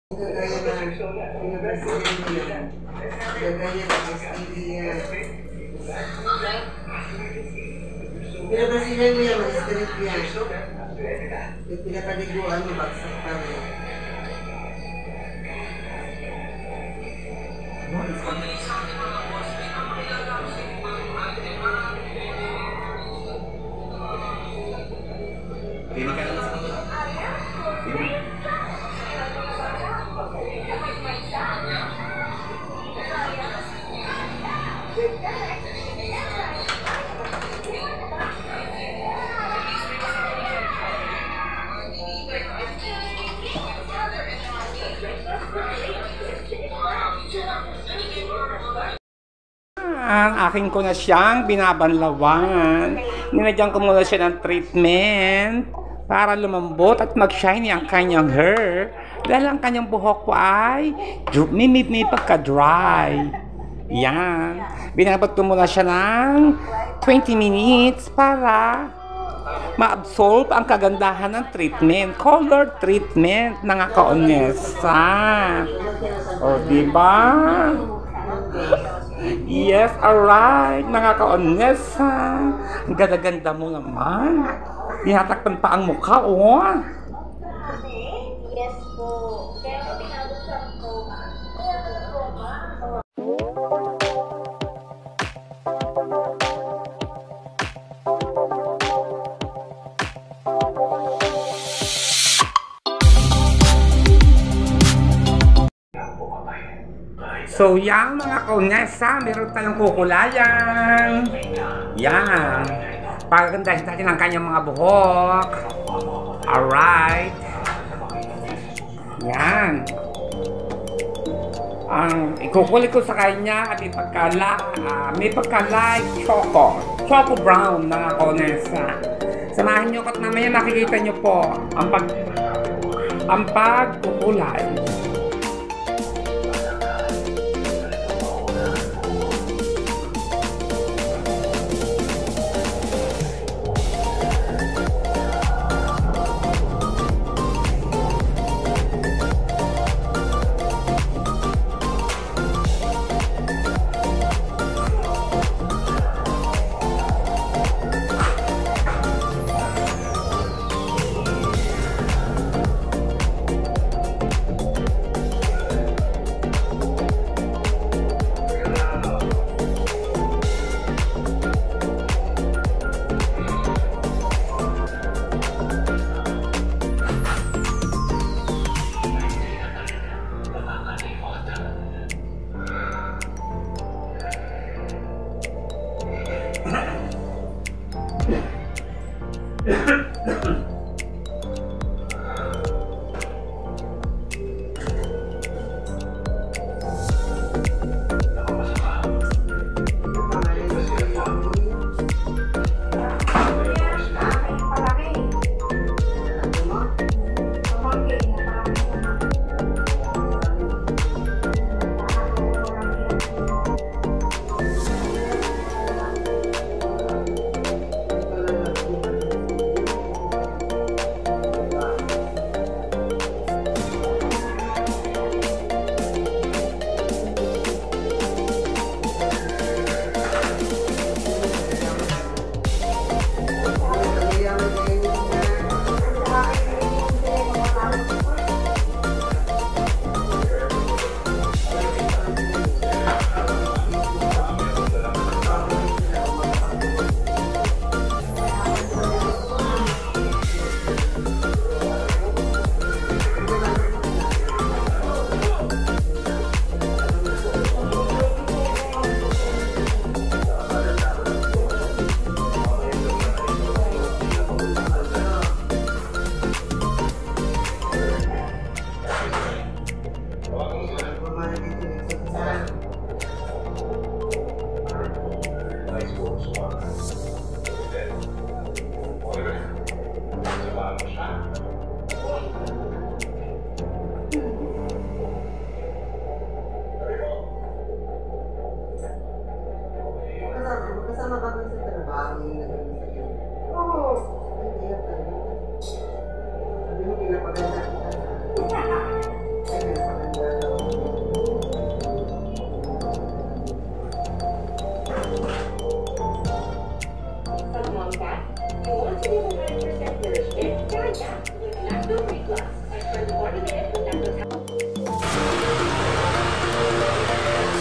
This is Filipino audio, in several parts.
Gagaya na pinapasilin niya. Gagaya na hindi niya. Pinapasilin niya, ma-strip yan. Yung pinapaliguan mo, baksak pa rin. Hindi ka lang sa akin ko na siyang binabanlawan. Ninadyan ko muna siya ng treatment para lumambot at mag-shiny ang kanyang hair. Dahil ang kanyang buhok po ay may pagka-dry. Yan. Binabot ko muna siya ng 20 minutes para ma-absorb ang kagandahan ng treatment. Color treatment ng Akaonesa. O, diba? Yes, alright, mga Akaonesa. Ang ganda-ganda mo naman. Tinatakpan pa ang mukha, oh. Yes po. Kaya pinabuksan ko. So, yan mga Akaonesa, meron tayong kukulayan. Yan. Pagandahin natin ang kanyang mga buhok. Alright. Yan. Ang ikukulit ko sa kanya at may pagka-light choco brown mga Akaonesa. Samahan nyo ko at mamaya makikita nyo po ang pagkukulay.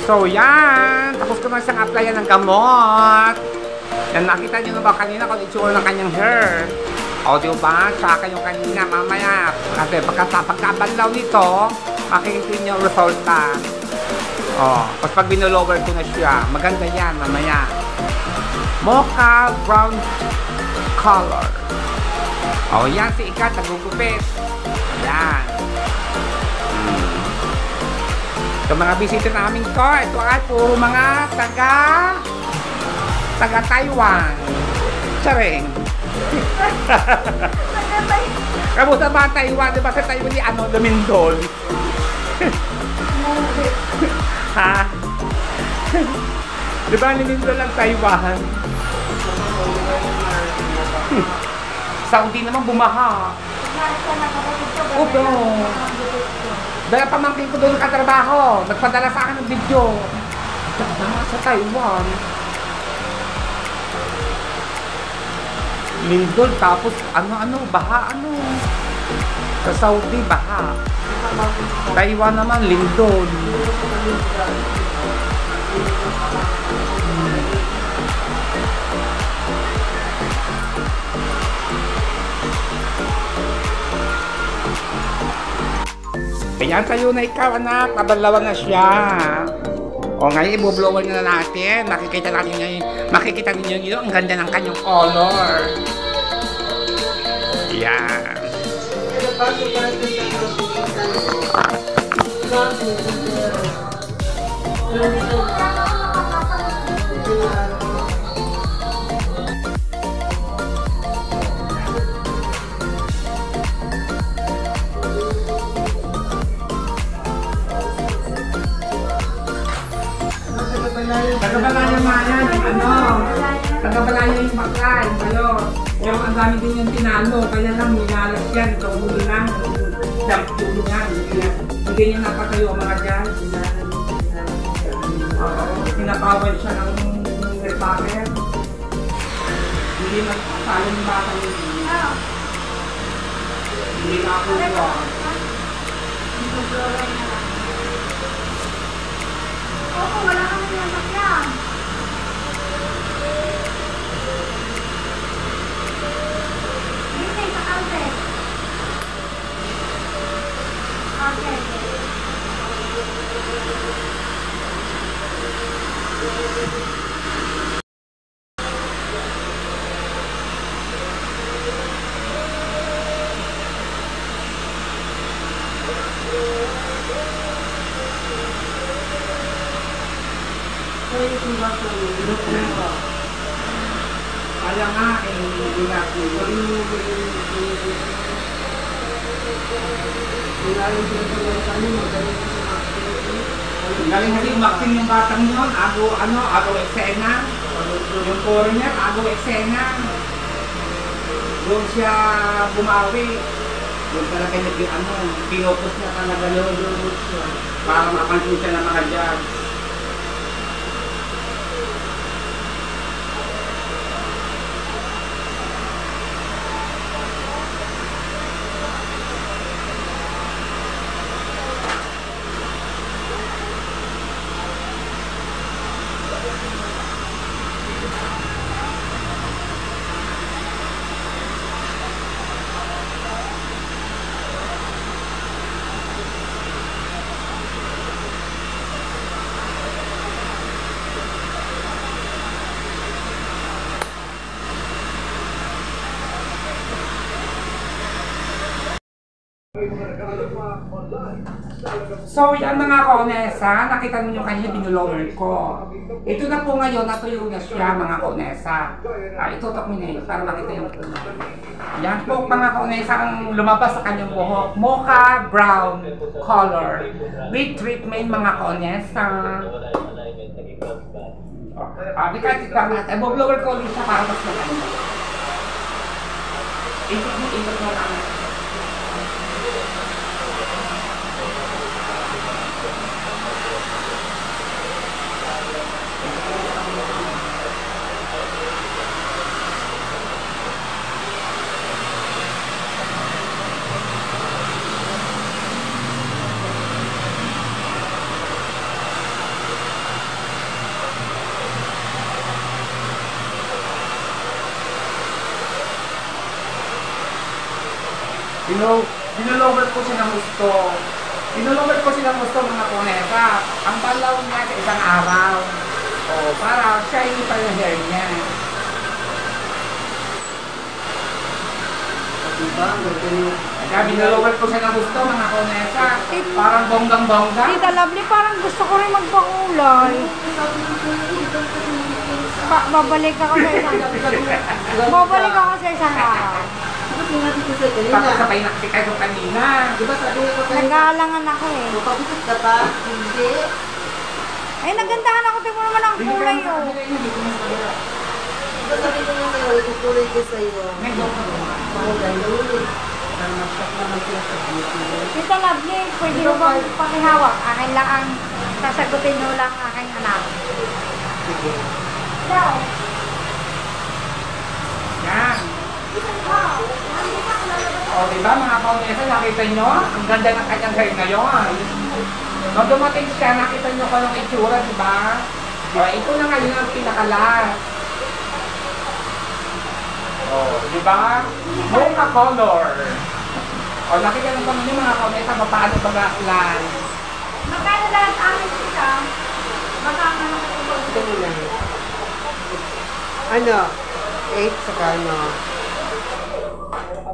So, yan. Tapos ko na siyang applyan ng gamot. Yan, nakita niyo na ba kanina kung itsura ng kanyang hair? O, di ba? Tsaka yung kanina, mamaya. Kasi pagkabanlaw nito, makikita niyo ang resulta. O, tapos pag binolower ko na siya, maganda yan, mamaya. Mocha brown color. O, yan si Ikat, nagugupit. Yan. Ito mga bisita namin ko, ito ay puro mga taga Taiwan. Charing. Kamusta ba ang Taiwan? Diba sa Taiwan ni ano, Lumindol? Ha? Diba Lumindol ang Taiwan? Saudi naman bumaha. Opo. Dahil pamangkin ko doon katrabaho, nagpadala sa akin ng video. Sa Taiwan. Lindol, tapos ano, baha, Sa Saudi, baha. Taiwan naman, lindol. Ayan tayo na ikaw, anak. Nabanlawan na siya. O ngayon, ibublower na natin. Makikita ninyo yun. Ang ganda ng kanyang color. Ayan. Tagabalayan Maya, tagabalayan yung baklay, kayo. Pero ang dami din yung tinalo, kaya lang nilalas yan, itong huli lang, dulo nga, hindi niya napatayo ang mga dyan. Pinapawal siya ng repacker. Hindi magpapalo yung bata niya. Hindi na ako yun. Oo, wala kami ng sakyan. Hindi, sa outlet. Okay. Kaya nga, hindi na ako. Galing kasi umakting yung batang yun, agaw eksena. Yung poro niya, agaw eksena. Doon siya bumawi. Doon talaga pinopos niya talaga lolo siya. Para mapansin siya ng mga judge. So, yan mga konesa, nakita niyo kanina binulower ko. Ito na po ngayon, natuyo na siya mga konesa. Itutok mo na yun para makita yung puno. Yan po mga konesa ang lumabas sa kanyang buhok. Mocha brown color. With treatment mga konesa. Di kasi natin. Bublower ko ulit siya para mas maganda. Itot mo lang. Binulower ko siya ng gusto. Binulower ko siya ng gusto mga konesa. Ang balaw niya sa isang araw. O, para shiny pa yung hair niya. Diba? Kaya binulower ko siya ng gusto mga konesa. Parang bonggang-bongga. Tita Lovely, parang gusto ko rin magpakulay. Babalik ako sa isang araw. Sinabi ko sa'yo kanina. Tapos sabay nakasi kayo kanina. Diba sabi ko kanina? Nag-aalangan ako eh. Pabisit ka pa? Hindi. Ay, nagandahan ako. Tingnan mo naman ang kulay oh. Diba sabi ko nga sa'yo, ikukulay ko sa'yo. Mahulay na ulit. Namasak naman sila sa beauty. Tita Lovely, pwede mo bang pakihawak? Akin lang ang sasagutin mo lang aking anak. Sige. Daw. Yan. O, diba mga kaunesa, nakita nyo? Ang ganda ng kanyang hair ngayon. Nung dumating siya, nakita nyo ko yung itsura, diba? O, ito na ngayon ang pinakalas. O, diba? Mocha color. O, nakita nyo kami yung mga kaunesa, paano pag-aaklan. Magkano lang amin siya? Magkano lang Ito mo lang. Ano? 8 saka ano?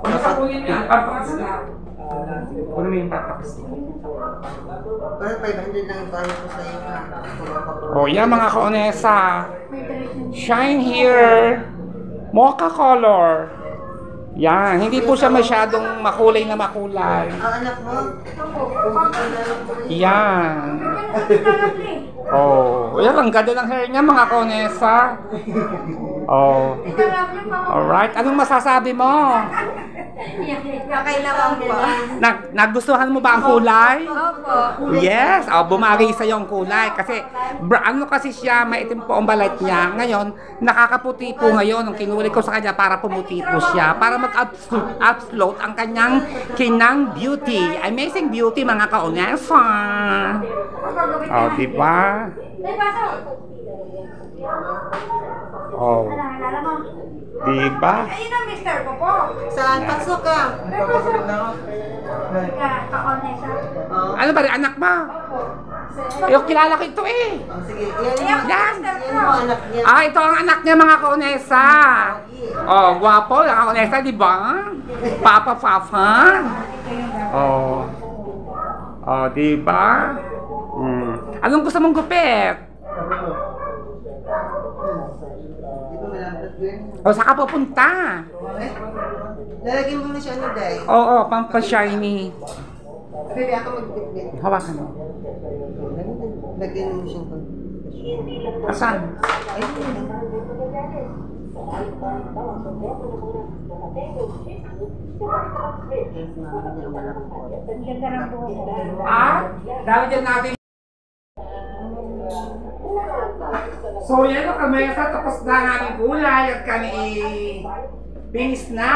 Kung sakunin niya, papakas na. Kung may papakas na. Pero 500 lang yung bahay ko sa'yo ha. O yan mga kaonesa. Shine here. Mocha color. Yan. Hindi po siya masyadong makulay na makulay. Ang anak mo? Yan. Oh, yan ang ganda ng hair niya mga kaonesa. Oh. Alright. Anong masasabi mo? Okay naman po. Nagustuhan mo ba ang kulay? Opo. Yes. Oh, bumagay sa yung kulay kasi ano kasi siya, maitim po ang balat niya. Ngayon, nakakaputi po ngayon ang kinuli ko sa kanya para pumuti po siya, para mag-upload ang kanyang kinang beauty. Amazing beauty mga kaonesa. Oh, diba? Oh, Naalala mo? diba? Ayun ang mister ko po. Saan? Pasok ka. Ka-honest ha? Oh. Ano ba rin anak mo? Yung kilala ko ito eh. Oh, sige. Yan Yan. yung anak niya. Ah, ito ang anak niya mga kaonesa. Oh, gwapo, ang kaonesa, di ba? Papa. Oh. Oh, di ba? Anong gusto mong gupit? Dito malapit din. O, saan ka pupunta? Lalagyan mo na siya ano, Day. Oo, pampa-shiny. Pwede ako magbitbit. Hawakan mo. Lagyan mo siya. Asan? Ayun. Ganda ng buhok ko. Dahil dyan natin. So yan o kamesa, tapos na namin gulay at kami finish na.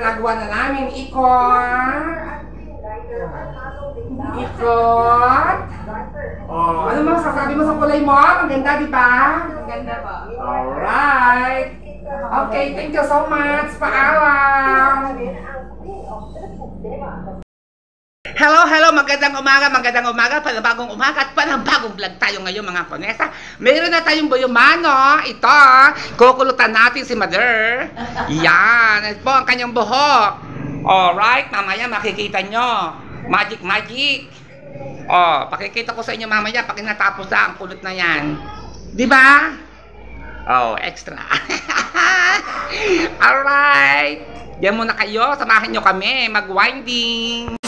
Nagawa na namin ikot. Oh, ano mga sasabi mo sa kulay mo? Maganda, di ba? Ganda po. Alright. Okay, thank you so much. Paalam. Hello, magandang umaga, panabagong umaga at panabagong vlog tayo ngayon mga konesa. Meron na tayong boyomano. Ito, kukulutan natin si Mother. Yan, ito po ang kanyang buhok. Alright, mamaya makikita nyo. Magic. Oh, pakikita ko sa inyo mamaya pag natapos na ang kulot na yan. Di ba? Oh, extra. Alright. Diyan muna kayo, samahan nyo kami mag-winding.